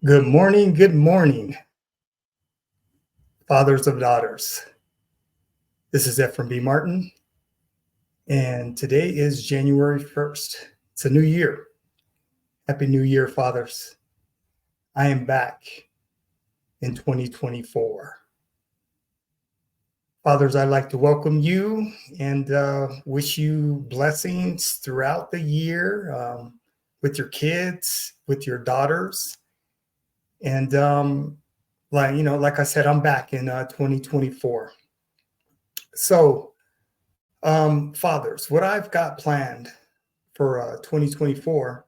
Good morning, fathers of daughters. This is Ephraim B. Martin, and today is January 1st. It's a new year. Happy New Year, fathers. I am back in 2024. Fathers, I'd like to welcome you and wish you blessings throughout the year with your kids, with your daughters. And like I said, I'm back in 2024. So, fathers, what I've got planned for 2024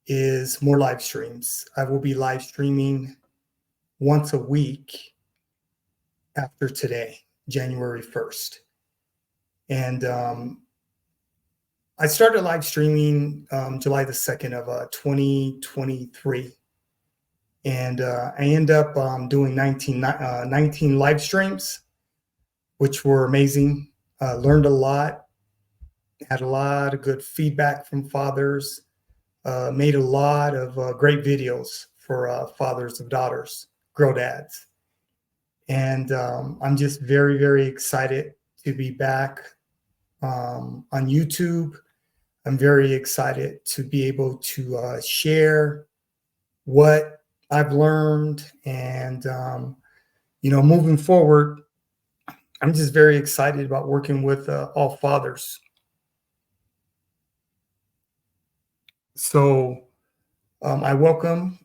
is more live streams. I will be live streaming once a week after today, January 1st. And I started live streaming July the 2nd of 2023. And I end up doing 19 live streams, which were amazing. Learned a lot, had a lot of good feedback from fathers, made a lot of great videos for fathers of daughters, girl dads. And I'm just very, very excited to be back on YouTube. I'm very excited to be able to share what I've learned. And, moving forward, I'm just very excited about working with all fathers. So I welcome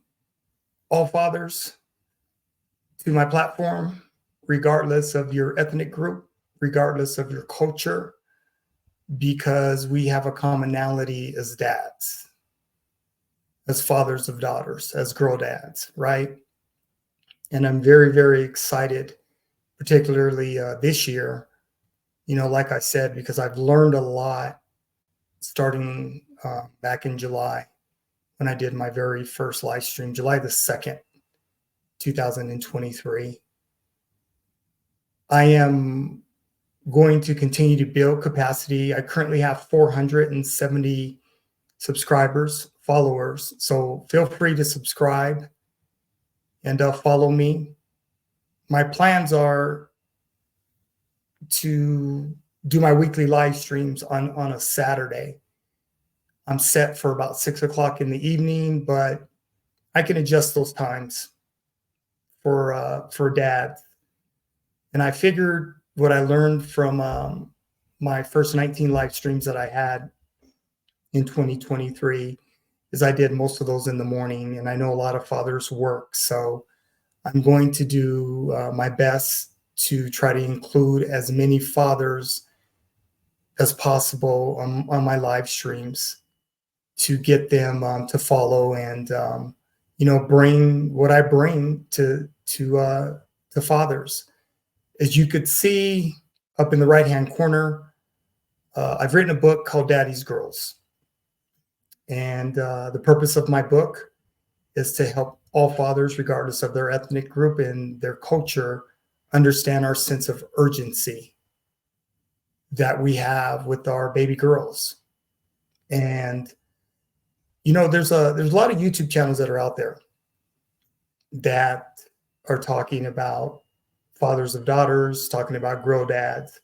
all fathers to my platform, regardless of your ethnic group, regardless of your culture, because we have a commonality as dads, as fathers of daughters, as girl dads, right? And I'm very, very excited, particularly this year, like I said, because I've learned a lot starting back in July when I did my very first live stream, July the 2nd, 2023. I am going to continue to build capacity. I currently have 470 subscribers, followers. So feel free to subscribe and follow me. My plans are to do my weekly live streams on a Saturday. I'm set for about 6 o'clock in the evening, but I can adjust those times for dad. And I figured what I learned from my first 19 live streams that I had in 2023 is I did most of those in the morning, and I know a lot of fathers work. So I'm going to do my best to try to include as many fathers as possible on my live streams to get them to follow and bring what I bring to fathers. As you could see up in the right-hand corner, I've written a book called Daddy's Girls. And the purpose of my book is to help all fathers, regardless of their ethnic group and their culture, understand our sense of urgency that we have with our baby girls. And there's a lot of YouTube channels that are out there that are talking about fathers of daughters, talking about girl dads.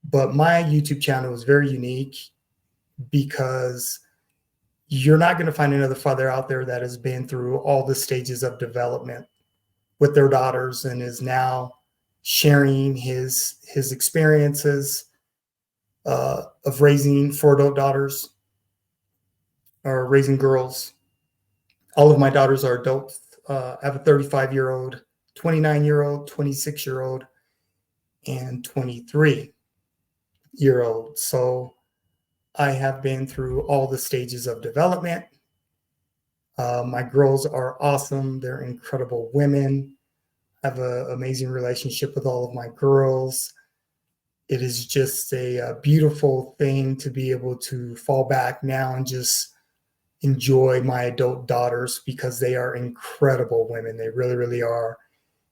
But my YouTube channel is very unique because you're not going to find another father out there that has been through all the stages of development with their daughters and is now sharing his experiences of raising 4 adult daughters or raising girls. All of my daughters are adults. I have a 35-year-old, 29-year-old, 26-year-old, and 23-year-old. So I have been through all the stages of development. My girls are awesome. They're incredible women. I have an amazing relationship with all of my girls. It is just a beautiful thing to be able to fall back now and just enjoy my adult daughters because they are incredible women. They really, really are.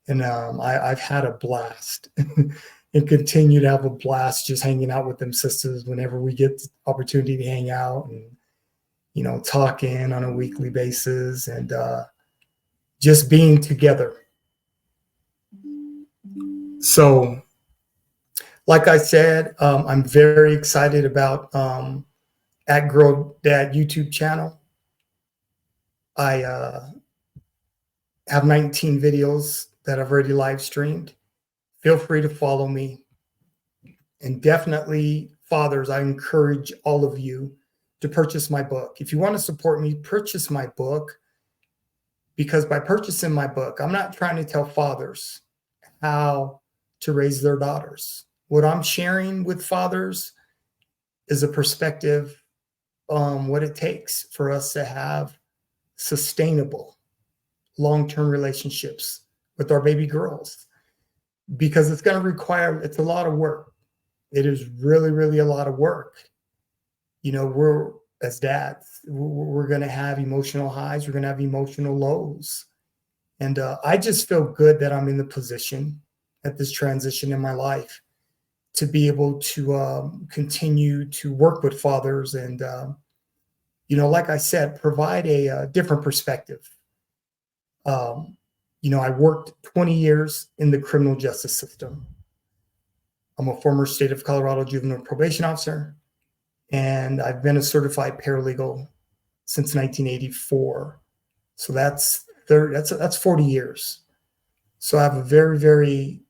And I've had a blast and continue to have a blast just hanging out with them sisters whenever we get the opportunity to hang out and, talking on a weekly basis. And just being together. So, like I said, I'm very excited about at Girl Dad YouTube channel. I have 19 videos that I've already live streamed. Feel free to follow me. And definitely, fathers, I encourage all of you to purchase my book. If you want to support me, purchase my book, because by purchasing my book, I'm not trying to tell fathers how to raise their daughters. What I'm sharing with fathers is a perspective on what it takes for us to have sustainable long-term relationships with our baby girls, because it's going to require, it's a lot of work. It is really, really a lot of work. You know, we're, as dads, we're going to have emotional highs. We're going to have emotional lows. And I just feel good that I'm in the position at this transition in my life to be able to continue to work with fathers and, you know, like I said, provide a different perspective. You know, I worked 20 years in the criminal justice system. I'm a former state of Colorado juvenile probation officer, and I've been a certified paralegal since 1984. So that's 40 years. So I have a very, very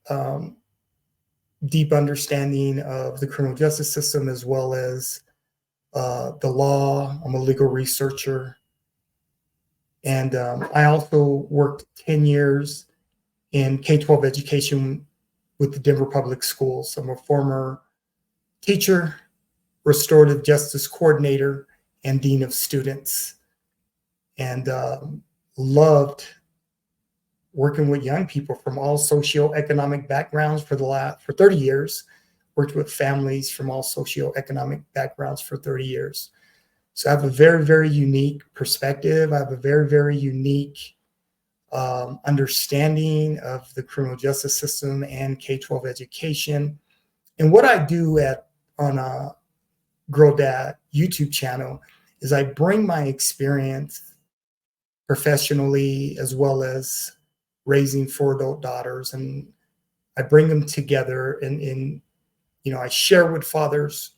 deep understanding of the criminal justice system, as well as the law. I'm a legal researcher. And I also worked 10 years in K-12 education with the Denver Public Schools. I'm a former teacher, restorative justice coordinator, and dean of students, and loved working with young people from all socioeconomic backgrounds for 30 years. Worked with families from all socioeconomic backgrounds for 30 years. So I have a very, very unique perspective. I have a very, very unique understanding of the criminal justice system and K-12 education. And what I do on a Girl Dad YouTube channel is I bring my experience professionally, as well as raising 4 adult daughters, and I bring them together, and you know, I share with fathers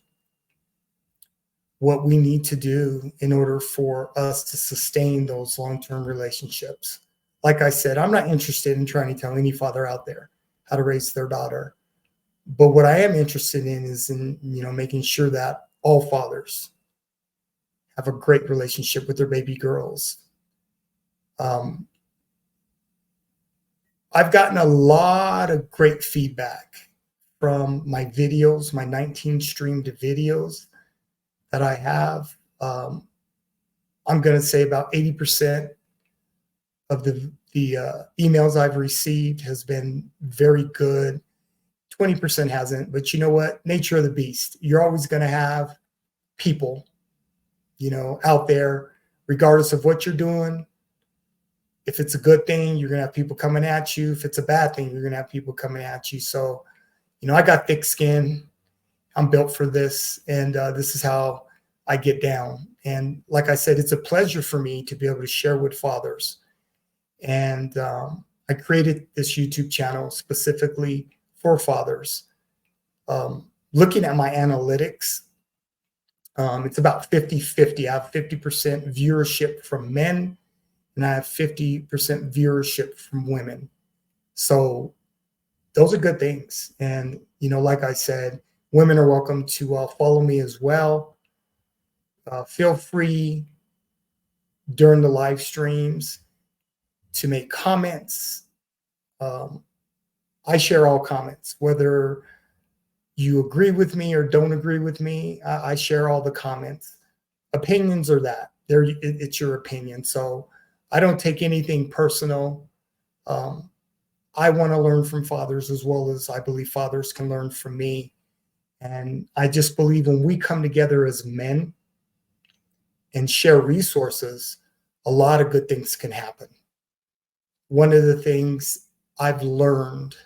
what we need to do in order for us to sustain those long-term relationships. Like I said, I'm not interested in trying to tell any father out there how to raise their daughter. But what I am interested in is in, you know, making sure that all fathers have a great relationship with their baby girls. I've gotten a lot of great feedback from my videos, my 19 streamed videos that I have. I'm going to say about 80% of the emails I've received has been very good. 20% hasn't, but you know what? Nature of the beast. You're always going to have people, you know, out there, regardless of what you're doing. If it's a good thing, you're going to have people coming at you. If it's a bad thing, you're going to have people coming at you. So, you know, I got thick skin. I'm built for this, and this is how I get down. And like I said, it's a pleasure for me to be able to share with fathers. And I created this YouTube channel specifically for fathers. Looking at my analytics, it's about 50-50. I have 50% viewership from men, and I have 50% viewership from women. So those are good things. And, you know, like I said, women are welcome to follow me as well. Feel free during the live streams to make comments. I share all comments, whether you agree with me or don't agree with me. I share all the comments. Opinions are that. It's your opinion. So I don't take anything personal. I want to learn from fathers, as well as I believe fathers can learn from me. And I just believe when we come together as men and share resources, a lot of good things can happen. One of the things I've learned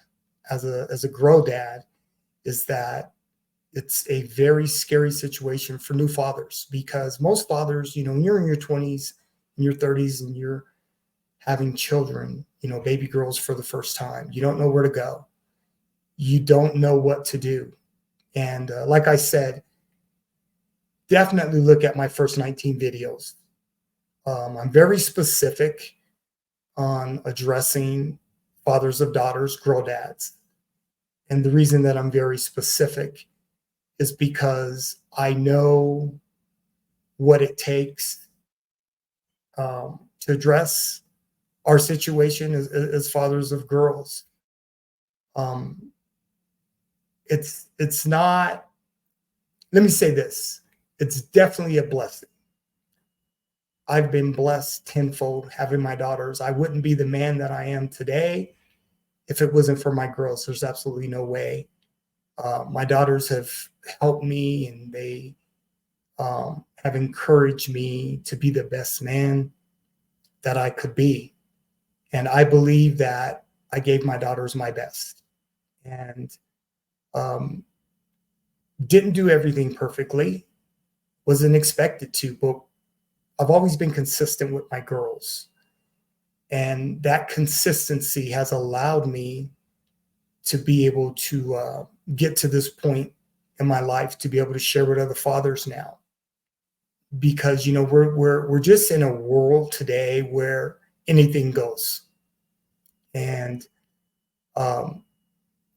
as a grow dad is that it's a very scary situation for new fathers, because most fathers, you know, when you're in your 20s and your 30s and you're having children, baby girls for the first time. You don't know where to go. You don't know what to do. And like I said, definitely look at my first 19 videos. I'm very specific on addressing fathers of daughters, girl dads. And the reason that I'm very specific is because I know what it takes to address our situation as fathers of girls. It's not, let me say this, it's definitely a blessing. I've been blessed tenfold having my daughters. I wouldn't be the man that I am today if it wasn't for my girls. There's absolutely no way. My daughters have helped me, and they have encouraged me to be the best man that I could be. And I believe that I gave my daughters my best, and didn't do everything perfectly, wasn't expected to, but I've always been consistent with my girls. And that consistency has allowed me to be able to get to this point in my life, to be able to share with other fathers now. Because, we're just in a world today where anything goes. And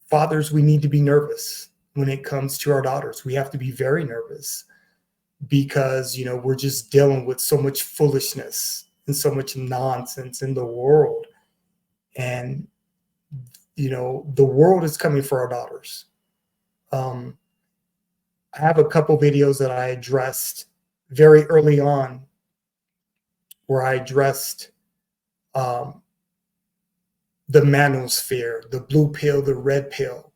fathers, we need to be nervous when it comes to our daughters. We have to be very nervous because, we're just dealing with so much foolishness and so much nonsense in the world. And, the world is coming for our daughters. I have a couple videos that I addressed very early on where I addressed the manosphere, the blue pill, the red pill.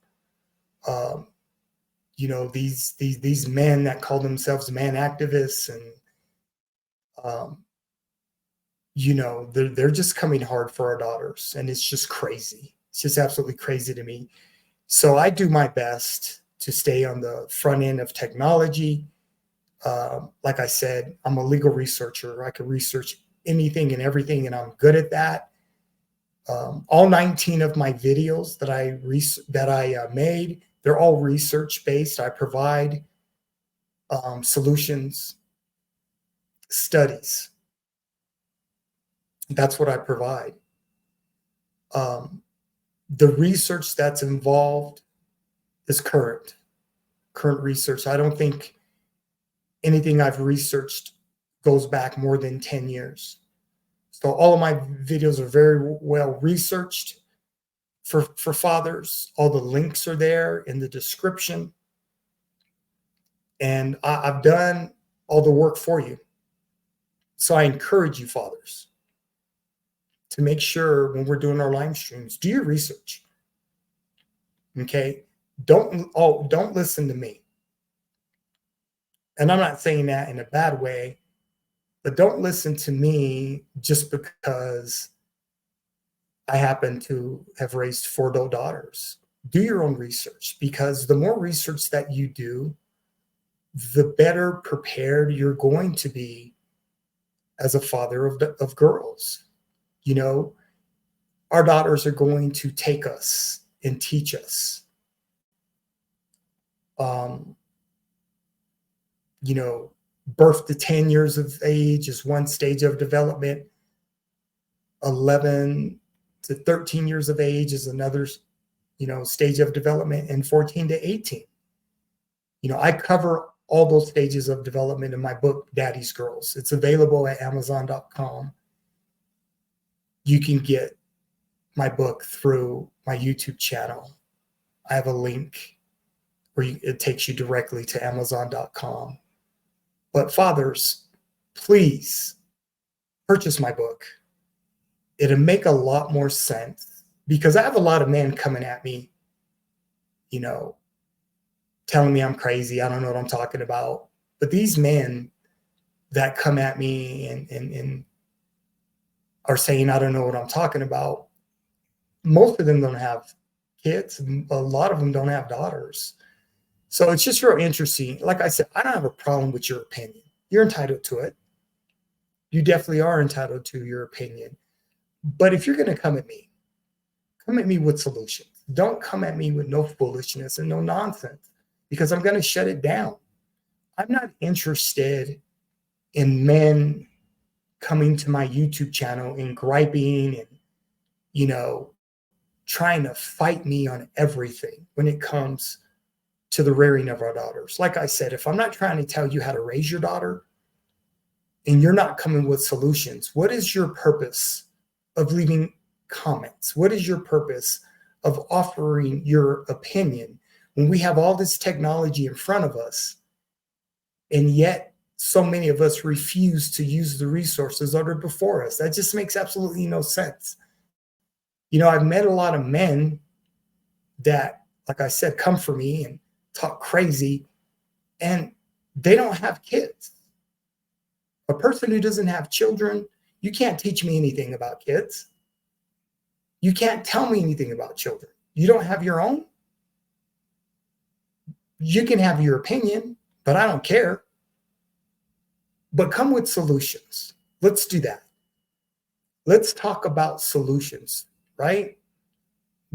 These men that call themselves man activists, and they're just coming hard for our daughters, and it's just crazy. It's just absolutely crazy to me. So I do my best to stay on the front end of technology. Like I said, I'm a legal researcher. I can research anything and everything, and I'm good at that. All 19 of my videos that I made, they're all research based. I provide solutions, studies. That's what I provide. The research that's involved is current research. I don't think anything I've researched goes back more than 10 years. So all of my videos are very well researched for fathers. All the links are there in the description. And I've done all the work for you. So I encourage you, fathers, to make sure when we're doing our live streams, do your research. Okay? Don't listen to me. And I'm not saying that in a bad way, but don't listen to me just because I happen to have raised 4 adult daughters. Do your own research, because the more research that you do, the better prepared you're going to be as a father of girls. Our daughters are going to take us and teach us. Birth to 10 years of age is one stage of development. 11 to 13 years of age is another, stage of development, and 14 to 18. I cover all those stages of development in my book, Daddy's Girls. It's available at Amazon.com. You can get my book through my YouTube channel. I have a link where it takes you directly to Amazon.com. But fathers, please purchase my book. It'll make a lot more sense, because I have a lot of men coming at me, telling me I'm crazy. I don't know what I'm talking about. But these men that come at me and are saying I don't know what I'm talking about, most of them don't have kids. A lot of them don't have daughters. So it's just real interesting. Like I said, I don't have a problem with your opinion. You're entitled to it. You definitely are entitled to your opinion. But if you're going to come at me with solutions. Don't come at me with no foolishness and no nonsense, because I'm going to shut it down. I'm not interested in men coming to my YouTube channel and griping and, trying to fight me on everything when it comes to the rearing of our daughters. Like I said, if I'm not trying to tell you how to raise your daughter and you're not coming with solutions, what is your purpose of leaving comments? What is your purpose of offering your opinion when we have all this technology in front of us, and yet so many of us refuse to use the resources that are before us? That just makes absolutely no sense. I've met a lot of men that, like I said, come for me and talk crazy, and they don't have kids. A person who doesn't have children, you can't teach me anything about kids. You can't tell me anything about children. You don't have your own. You can have your opinion, but I don't care. But come with solutions. Let's do that. Let's talk about solutions, right?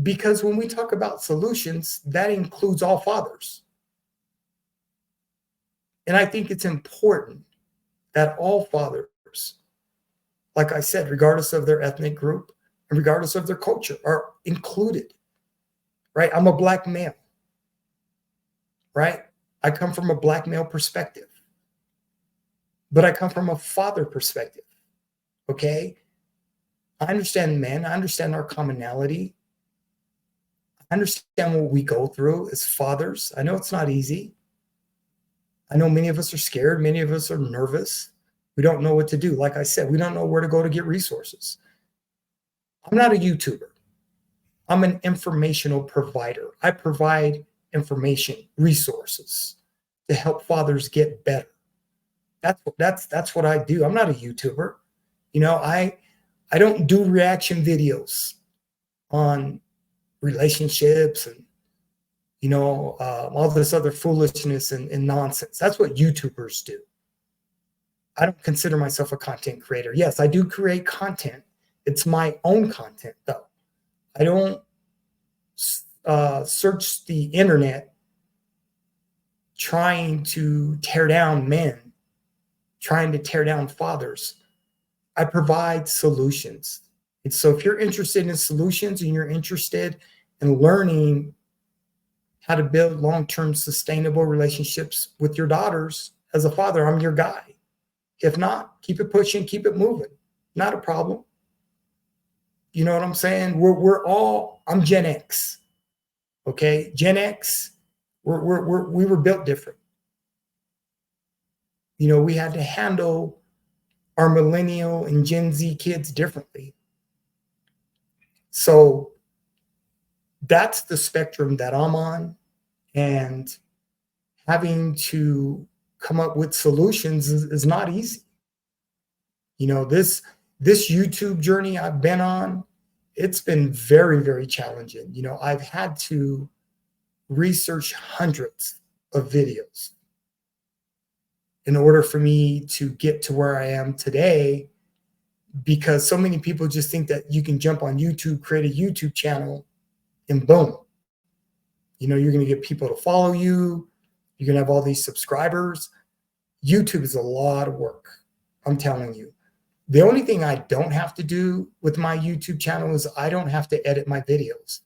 Because when we talk about solutions, that includes all fathers. And I think it's important that all fathers, like I said, regardless of their ethnic group and regardless of their culture, are included, right? I'm a Black male, right? I come from a Black male perspective, but I come from a father perspective, okay? I understand men. I understand our commonality. I understand what we go through as fathers. I know it's not easy. I know many of us are scared. Many of us are nervous. We don't know what to do. Like I said, we don't know where to go to get resources. I'm not a YouTuber. I'm an informational provider. I provide information, resources to help fathers get better. That's what I do. I'm not a YouTuber. I don't do reaction videos on relationships and all this other foolishness and nonsense. That's what YouTubers do. I don't consider myself a content creator. Yes, I do create content. It's my own content, though. I don't search the internet trying to tear down men, trying to tear down fathers. I provide solutions. And so if you're interested in solutions and you're interested in learning how to build long-term sustainable relationships with your daughters as a father, I'm your guy. If not, keep it pushing, keep it moving. Not a problem. You know what I'm saying? I'm Gen X. Okay? Gen X, we were built different. We had to handle our millennial and Gen Z kids differently. So that's the spectrum that I'm on, and having to come up with solutions is not easy. This YouTube journey I've been on, it's been very, very challenging. I've had to research hundreds of videos in order for me to get to where I am today, because so many people just think that you can jump on YouTube, create a YouTube channel, and boom, you're going to get people to follow you. You're going to have all these subscribers. YouTube is a lot of work. I'm telling you. The only thing I don't have to do with my YouTube channel is I don't have to edit my videos,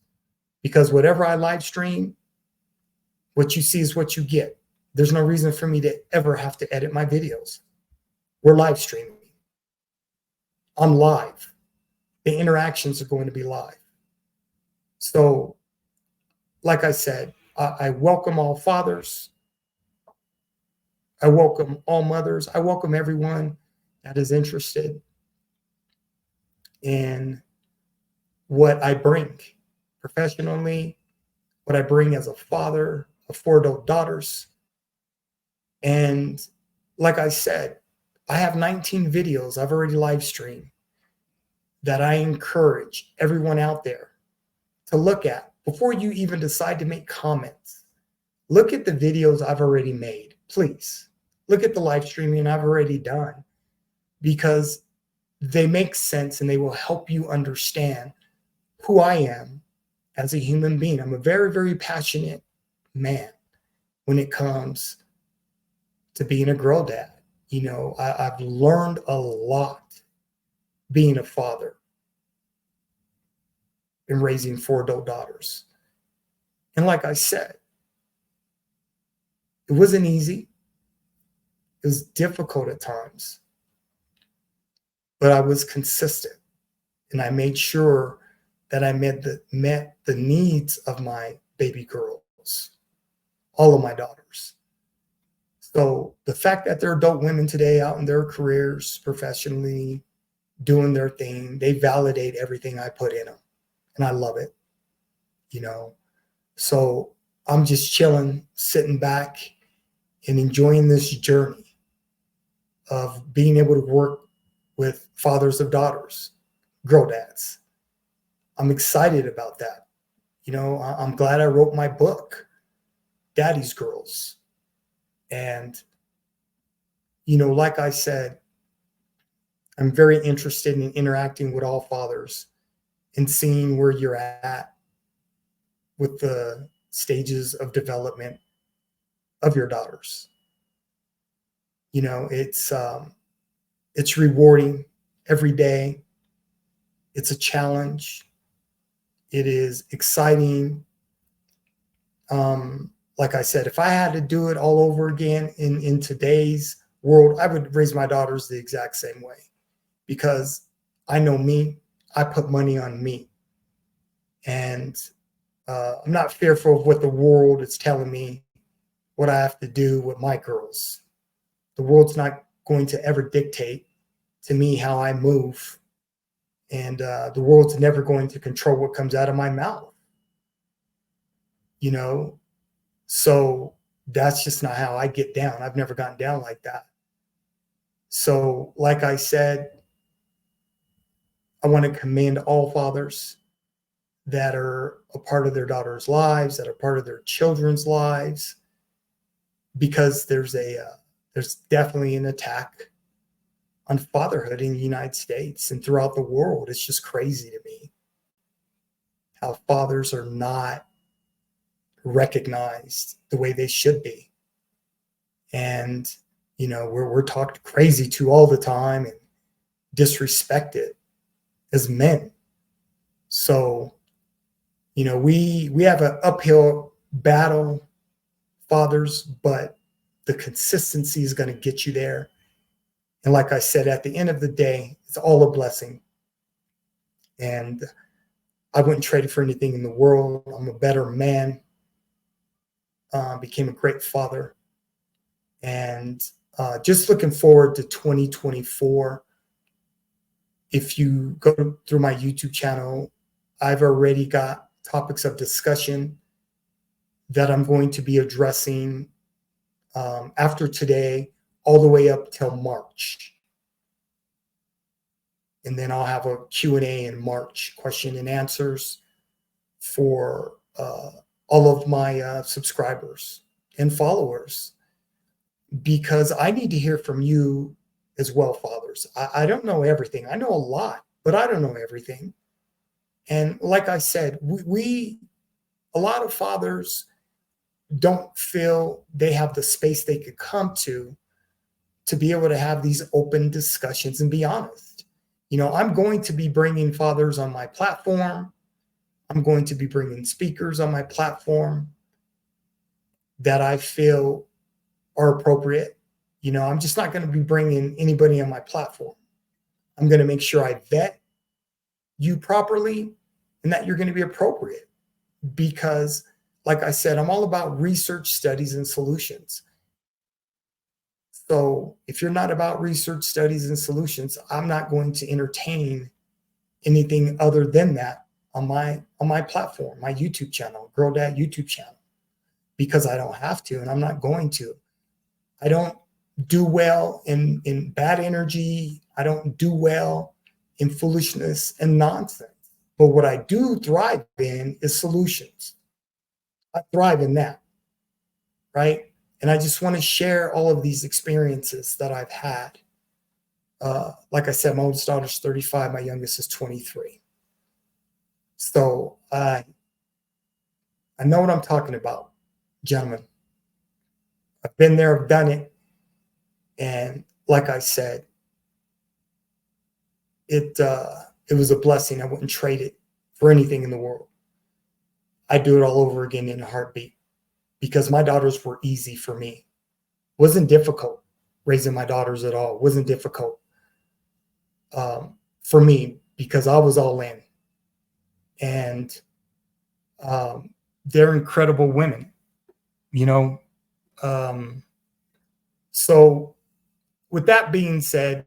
because whatever I live stream, what you see is what you get. There's no reason for me to ever have to edit my videos. We're live streaming. I'm live. The interactions are going to be live. So, like I said, I welcome all fathers. I welcome all mothers. I welcome everyone that is interested in what I bring professionally, what I bring as a father of 4 adult daughters. And like I said, I have 19 videos I've already live streamed that I encourage everyone out there to look at before you even decide to make comments. Look at the videos I've already made, please. Look at the live streaming I've already done, because they make sense and they will help you understand who I am as a human being. I'm a very, very passionate man when it comes to being a girl dad. I've learned a lot being a father and raising 4 adult daughters. And like I said, it wasn't easy. It was difficult at times, but I was consistent and I made sure that I met the needs of my baby girls, all of my daughters. So the fact that they're adult women today out in their careers professionally, doing their thing, they validate everything I put in them. And I love it, So I'm just chilling, sitting back and enjoying this journey of being able to work with fathers of daughters, girl dads. I'm excited about that. I'm glad I wrote my book, Daddy's Girls. And, like I said, I'm very interested in interacting with all fathers and seeing where you're at with the stages of development of your daughters. It's rewarding every day. It's a challenge. It is exciting. Like I said, if I had to do it all over again in today's world, I would raise my daughters the exact same way, because I know me. I put money on me. And I'm not fearful of what the world is telling me, what I have to do with my girls. The world's not going to ever dictate to me how I move. And the world's never going to control what comes out of my mouth. So that's just not how I get down. I've never gotten down like that. So, like I said, I want to commend all fathers that are a part of their daughters' lives, that are part of their children's lives, because there's definitely an attack on fatherhood in the United States and throughout the world. It's just crazy to me how fathers are not recognized the way they should be. And, we're talked crazy to all the time and disrespected as men. So, we have an uphill battle, fathers, but the consistency is going to get you there. And like I said, at the end of the day, it's all a blessing. And I wouldn't trade it for anything in the world. I'm a better man. Became a great father. And just looking forward to 2024. If you go through my YouTube channel, I've already got topics of discussion that I'm going to be addressing after today, all the way up till March. And then I'll have a Q&A in March, question and answers for all of my subscribers and followers, because I need to hear from you as well, fathers. I don't know everything. I know a lot, but I don't know everything. And like I said, a lot of fathers don't feel they have the space they could come to be able to have these open discussions and be honest. I'm going to be bringing fathers on my platform. I'm going to be bringing speakers on my platform that I feel are appropriate. I'm just not going to be bringing anybody on my platform. I'm going to make sure I vet you properly and that you're going to be appropriate, because, like I said, I'm all about research, studies, and solutions. So if you're not about research, studies, and solutions, I'm not going to entertain anything other than that on my platform, my YouTube channel, Girl Dad YouTube channel, because I don't have to, and I'm not going to. I don't do well in bad energy. I don't do well in foolishness and nonsense. But what I do thrive in is solutions. I thrive in that, right? And I just want to share all of these experiences that I've had Like I said, my oldest daughter's 35, my youngest is 23. So I know what I'm talking about, gentlemen. I've been there, I've done it. And like I said, it was a blessing. I wouldn't trade it for anything in the world. I'd do it all over again in a heartbeat because my daughters were easy for me. Wasn't difficult raising my daughters at all. Wasn't difficult for me because I was all in. And they're incredible women, you know. So with that being said,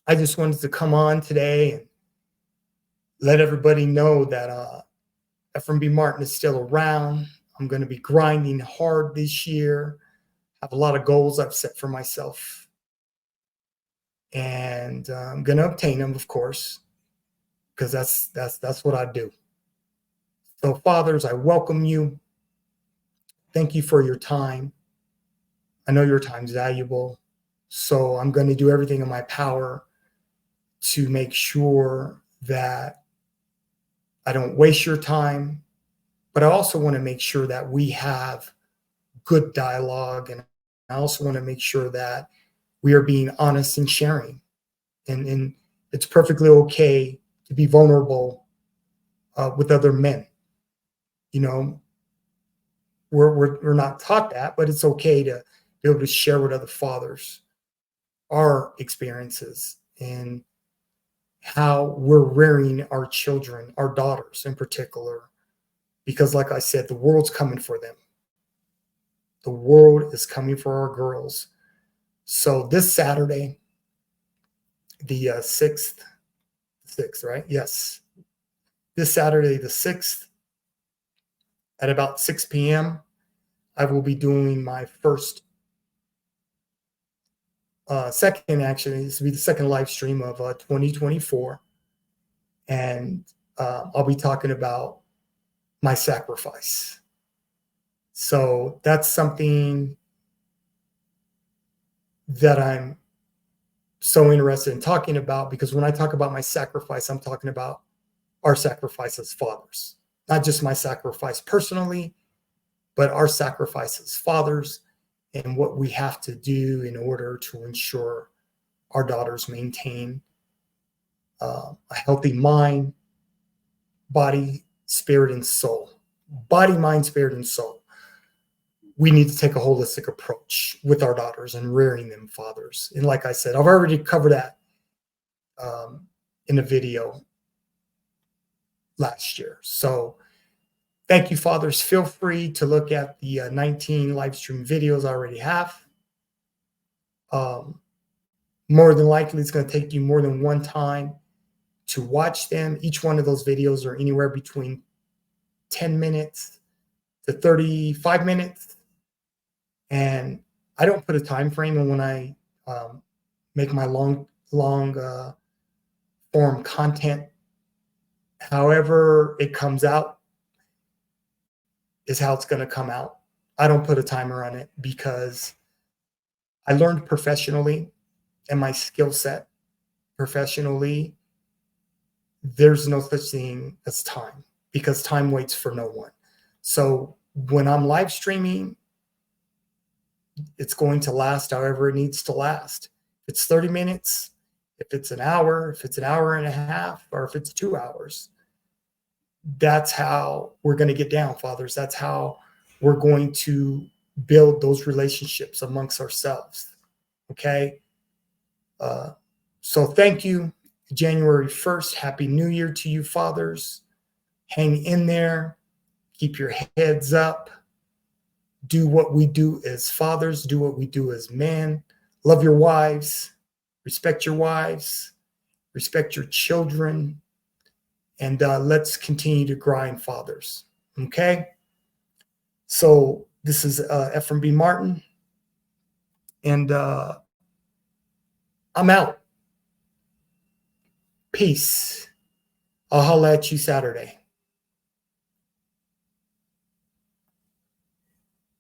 I just wanted to come on today and let everybody know that FMB Martin is still around. I'm going to be grinding hard this year. I have a lot of goals I've set for myself. And I'm going to obtain them, of course, because that's what I do. So, fathers, I welcome you. Thank you for your time. I know your time's valuable. So I'm going to do everything in my power to make sure that I don't waste your time, but I also want to make sure that we have good dialogue. And I also want to make sure that we are being honest and sharing. And it's perfectly okay to be vulnerable with other men. You know, we're not taught that, but it's okay to be able to share with other fathers our experiences and how we're rearing our children, our daughters in particular, because like I said, the world's coming for them. The world is coming for our girls. So this Saturday, the 6th, right? Yes. This Saturday, the 6th, at about 6 p.m., I will be doing my second, actually, this will be the second live stream of 2024. And I'll be talking about my sacrifice. So that's something that I'm so interested in talking about, because when I talk about my sacrifice, I'm talking about our sacrifice as fathers, not just my sacrifice personally, but our sacrifice as fathers and what we have to do in order to ensure our daughters maintain a healthy mind, body, spirit, and soul. Body, mind, spirit, and soul. We need to take a holistic approach with our daughters and rearing them fathers. And like I said, I've already covered that in a video last year. So thank you, fathers. Feel free to look at the 19 live stream videos I already have. More than likely, it's going to take you more than one time to watch them. Each one of those videos are anywhere between 10 minutes to 35 minutes. And I don't put a time frame on when I make my long form content. However it comes out is how it's going to come out. I don't put a timer on it because I learned professionally, and my skill set professionally, there's no such thing as time, because time waits for no one. So when I'm live streaming, it's going to last however it needs to last. If it's 30 minutes, if it's an hour, if it's an hour and a half, or if it's 2 hours, that's how we're going to get down, fathers. That's how we're going to build those relationships amongst ourselves. Okay. So thank you. January 1st. Happy New Year to you, fathers. Hang in there. Keep your heads up. Do what we do as fathers. Do what we do as men. Love your wives. Respect your wives. Respect your children. And let's continue to grind, fathers. Okay? So this is FMB Martin. And I'm out. Peace. I'll holla at you Saturday.